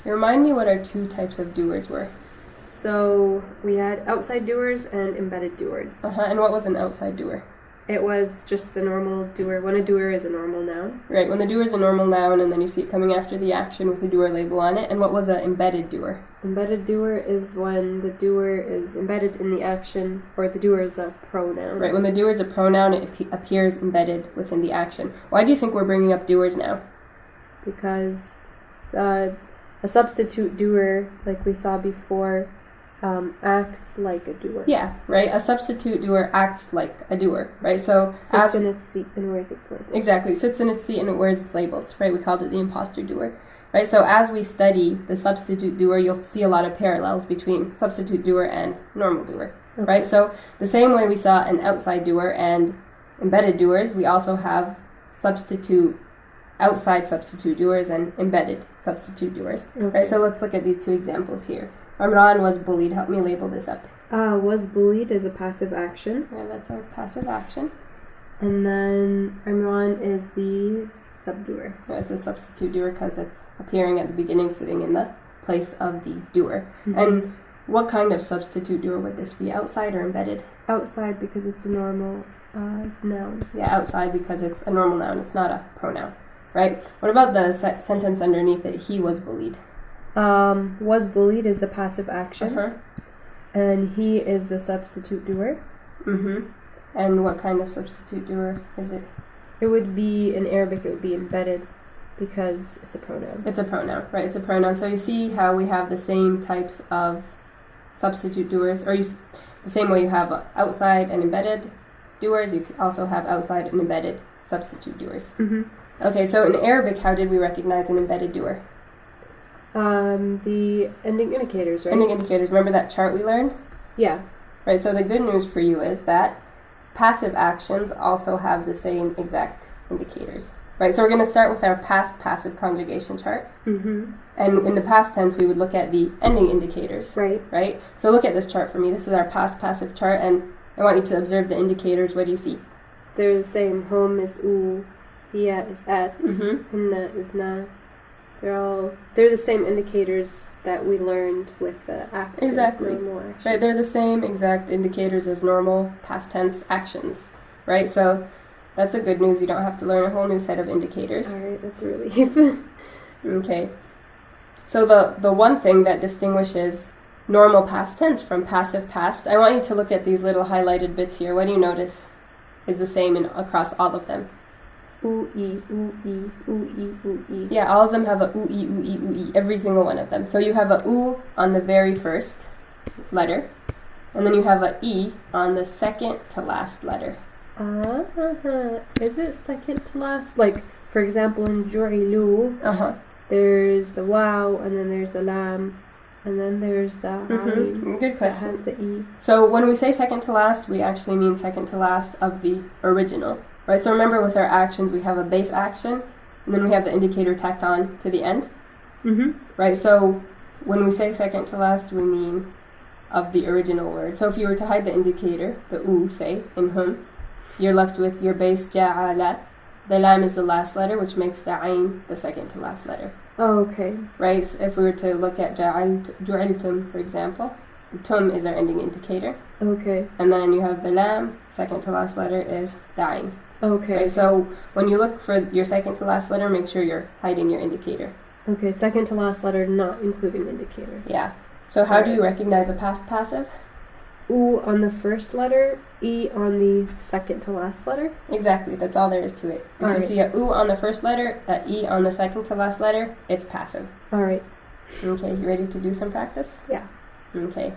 Remind me what our two types of doers were. So we had outside doers and embedded doers. And what was an outside doer? It was just a normal doer, when a doer is a normal noun. Right, when the doer is a normal noun and then you see it coming after the action with a doer label on it. And what was an embedded doer? Embedded doer is when the doer is embedded in the action, or the doer is a pronoun. Right, when the doer is a pronoun, it appears embedded within the action. Why do you think we're bringing up doers now? Because a substitute doer, like we saw before, acts like a doer. Yeah, right. A substitute doer acts like a doer, right? So sits in its seat and wears its labels. Exactly, sits in its seat and it wears its labels, right? We called it the imposter doer, right? So as we study the substitute doer, you'll see a lot of parallels between substitute doer and normal doer, right? So the same way we saw an outside doer and embedded doers, we also have outside substitute doers and embedded substitute doers, right? So let's look at these two examples here. Amran was bullied. Help me label this up. Was bullied is a passive action. Yeah, that's our passive action. And then Amran is the subdoer. Yeah, it's a substitute doer because it's appearing at the beginning, sitting in the place of the doer. And what kind of substitute doer would this be? Outside or embedded? Outside, because it's a normal noun. Yeah, outside because it's a normal noun. It's not a pronoun, right? What about the sentence underneath it? He was bullied. Was bullied is the passive action, and he is the substitute doer. And what kind of substitute doer is it? It would be, in Arabic, it would be embedded because it's a pronoun. It's a pronoun, right? It's a pronoun. So you see how we have the same types of substitute doers, or the same way you have outside and embedded doers, you also have outside and embedded substitute doers. Okay, so in Arabic, how did we recognize an embedded doer? The ending indicators, right? Ending indicators. Remember that chart we learned? Yeah. Right, so the good news for you is that passive actions also have the same exact indicators. Right, so we're going to start with our past passive conjugation chart. And in the past tense, we would look at the ending indicators. Right? So look at this chart for me. This is our past passive chart, and I want you to observe the indicators. What do you see? They're the same. Hum is u, hiya is at, inna is na. They're the same indicators that we learned with the active. Exactly. Right, they're the same exact indicators as normal past tense actions. Right, so that's the good news. You don't have to learn a whole new set of indicators. Alright, that's a relief. Okay. So the one thing that distinguishes normal past tense from passive past, I want you to look at these little highlighted bits here. What do you notice is the same across all of them? U-E, U-E, U-E, U-E. Yeah, all of them have a U-E, U-E, U-E, every single one of them. So you have a U on the very first letter, and then you have a E on the second to last letter. Is it second to last? Like, for example, in Ju'ilu, there's the Waw, and then there's the Lam, and then there's the Ayn. Good question. That has the E. So when we say second to last, we actually mean second to last of the original. Right, so remember with our actions, we have a base action, and then we have the indicator tacked on to the end. Right, so when we say second to last, we mean of the original word. So if you were to hide the indicator, the u, say, in hum, you're left with your base ja'ala. The lam is the last letter, which makes the ayn the second to last letter. Oh, okay. Right, so if we were to look at ju'iltum, for example, the tum is our ending indicator. Okay. And then you have the lam, second to last letter is the ayn. Okay. Right, so when you look for your second to last letter, make sure you're hiding your indicator. Okay, second to last letter, not including indicator. Yeah. So how do you recognize a past passive? U on the first letter, E on the second to last letter? Exactly, that's all there is to it. If you see a U on the first letter, a E on the second to last letter, it's passive. Alright. Okay, you ready to do some practice? Yeah. Okay.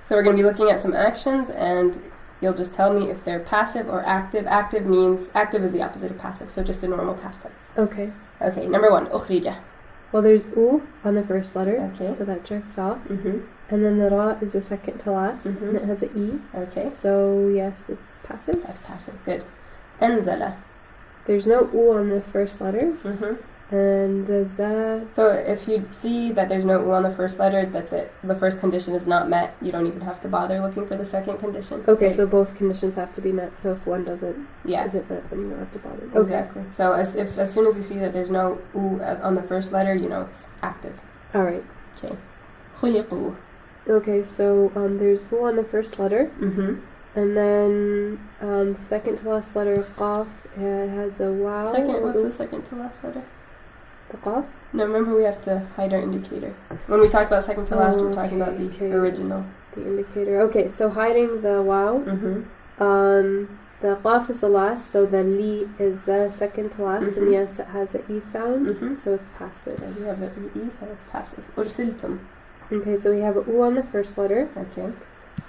So we're going to be looking at some actions, and you'll just tell me if they're passive or active. Active is the opposite of passive, so just a normal past tense. Okay. Okay, number 1, ukhrija. Well, there's U on the first letter, okay, so that checks off. And then the Ra is the second to last, and it has an E. Okay. So, yes, it's passive. That's passive, good. Anzala. There's no U on the first letter, And the za. So if you see that there's no u on the first letter, that's it. The first condition is not met. You don't even have to bother looking for the second condition. Okay, so both conditions have to be met. So if one isn't met, then you don't have to bother. Okay. Exactly. So as soon as you see that there's no u on the first letter, you know it's active. All right. Okay. خلقوا. Okay, so there's u on the first letter. Mm-hmm. And then second to last letter qaf has a wow. What's the second to last letter? The qaf? No, remember we have to hide our indicator. When we talk about second to last, we're talking about the original. The indicator. Okay, so hiding the wow. Mm-hmm. The qaf is the last, so the li is the second to last, and yes, it has an e sound, so it's passive. And we have the e, so it's passive. أرسلتم. Okay, so we have a u on the first letter. Okay.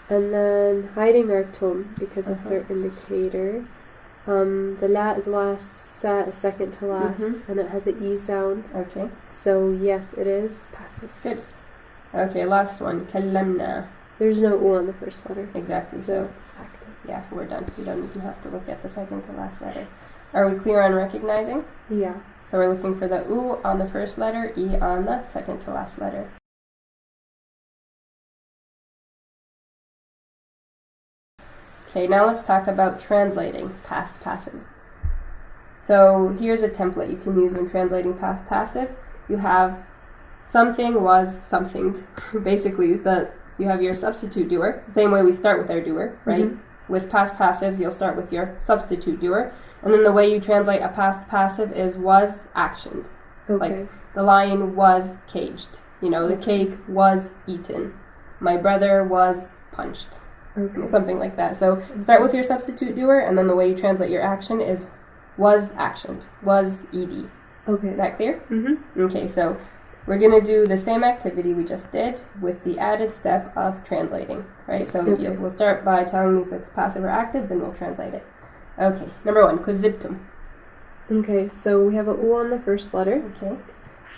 And then hiding our tum because it's our indicator. The la is last, sa is second to last, and it has an e sound. Okay. So yes, it is passive. Good. Okay, last one. كلمنا. There's no u on the first letter. Exactly. So it's active. Yeah, we're done. We don't even have to look at the second to last letter. Are we clear on recognizing? Yeah. So we're looking for the u on the first letter, e on the second to last letter. Okay, now let's talk about translating past passives. So here's a template you can use when translating past passive. You have something was somethinged. Basically, you have your substitute doer, the same way we start with our doer, right? With past passives, you'll start with your substitute doer. And then the way you translate a past passive is was actioned. Okay. Like, the lion was caged. You know, the cake was eaten. My brother was punched. Okay. Something like that. So start with your substitute doer, and then the way you translate your action is was actioned, was ed. Okay. Is that clear? Mm-hmm. Okay, so we're going to do the same activity we just did with the added step of translating, right? So we'll start by telling me if it's passive or active, then we'll translate it. Okay, number 1, كذبتم. Okay, so we have a u on the first letter. Okay.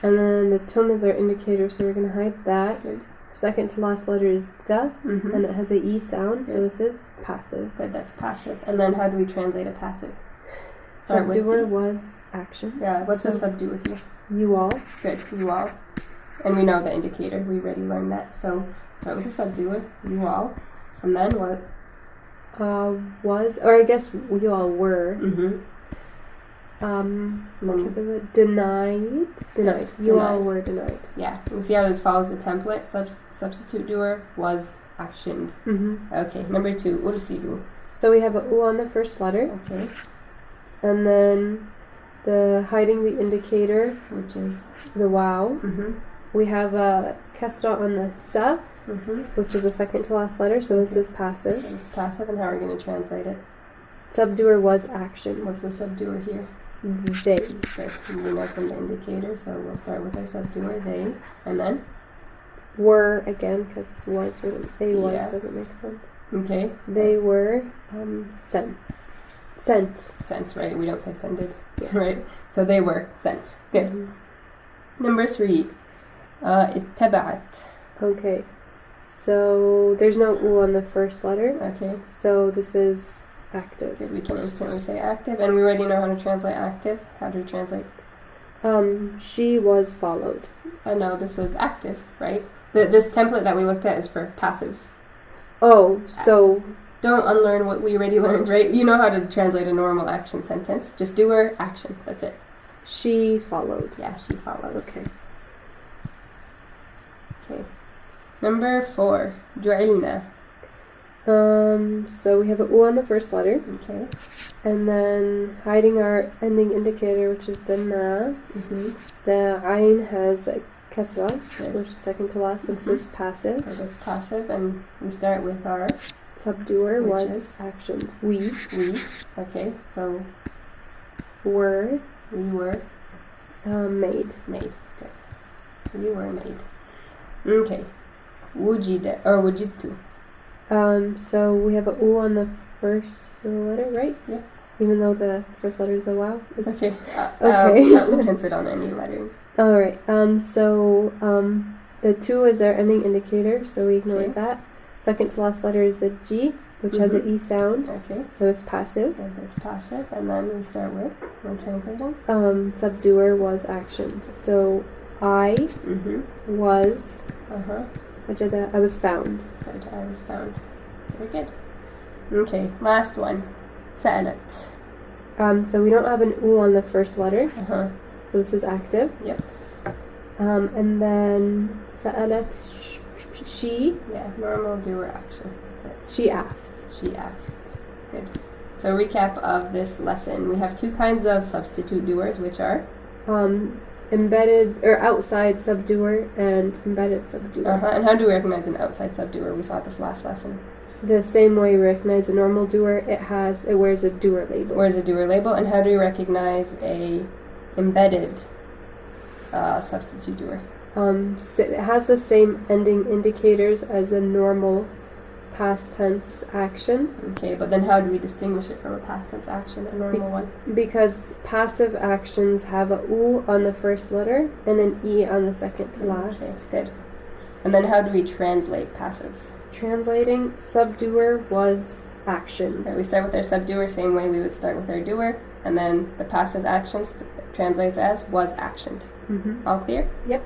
And then the tum is our indicator, so we're going to hide that. Good. Second to last letter is the, and it has a e sound, so this is passive. Good, that's passive. And then how do we translate a passive? Start Subdoer with was action. Yeah, what's the subdoer here? You all. Good, you all. And we know the indicator, we already learned that. So start with the subdoer, you all. And then what? Was, or I guess you all were. Denied. You all were denied. Yeah, you see how this follows the template? Substitute doer was actioned. Okay, number 2, ursilu. So we have a u on the first letter. Okay. And then the hiding the indicator, which is the wow. We have a kasra on the sa, which is the second to last letter, so this is passive. And it's passive, and how are we going to translate it? Subdoer was action. What's the subdoer here? They. Good. We know from the indicator, so we'll start with our subdoer, they, and then? Were, again, because was doesn't make sense. Okay. They were sent. Sent, right? We don't say sended, right? So they were sent. Good. Number 3, اتبعت. Okay. So there's no u on the first letter. Okay. So this is active. Good. We can instantly say active, and we already know how to translate active. How do we translate? She was followed. No, this is active, right? This template that we looked at is for passives. Oh, so don't unlearn what we already learned, right? You know how to translate a normal action sentence. Just doer, action. That's it. She followed. Yeah, she followed. Okay. Okay. Number 4, جعلنا. So we have a u on the first letter. Okay. And then hiding our ending indicator, which is the na. The ayn has a kasra, which is second to last, so this is passive. So that's passive, and we start with our subdoer, which was is action. We. Okay, so were. We were made. Good. We were made. Okay. وجد or وجدت. So we have a u on the first letter, right? Yeah. Even though the first letter is a wow. It's okay. Okay. U can sit on any letters. All right. So the 2 is our ending indicator, so we ignore that. Second to last letter is the G. which has an E sound. Okay. So it's passive. And it's passive. And then we start with, when translating? Subdoer was actions. So I was, I was found. Good, I was found. Very good. Okay, last one. سألت. So we don't have an U on the first letter. So this is active. Yep. And then سألت, she. Yeah, normal doer action. She asked. She asked. Good. So recap of this lesson. We have two kinds of substitute doers, which are? Embedded or outside subdoer and embedded subdoer. And how do we recognize an outside subdoer? We saw this last lesson. The same way we recognize a normal doer, it wears a doer label. Wears a doer label. And how do we recognize a embedded substitute doer? It has the same ending indicators as a normal past tense action. Okay, but then how do we distinguish it from a past tense action, a normal one? Because passive actions have a U on the first letter and an E on the second to last. Okay, that's good. And then how do we translate passives? Translating, subdoer was actioned. Right, we start with our subdoer, same way we would start with our doer, and then the passive action translates as was actioned. All clear? Yep.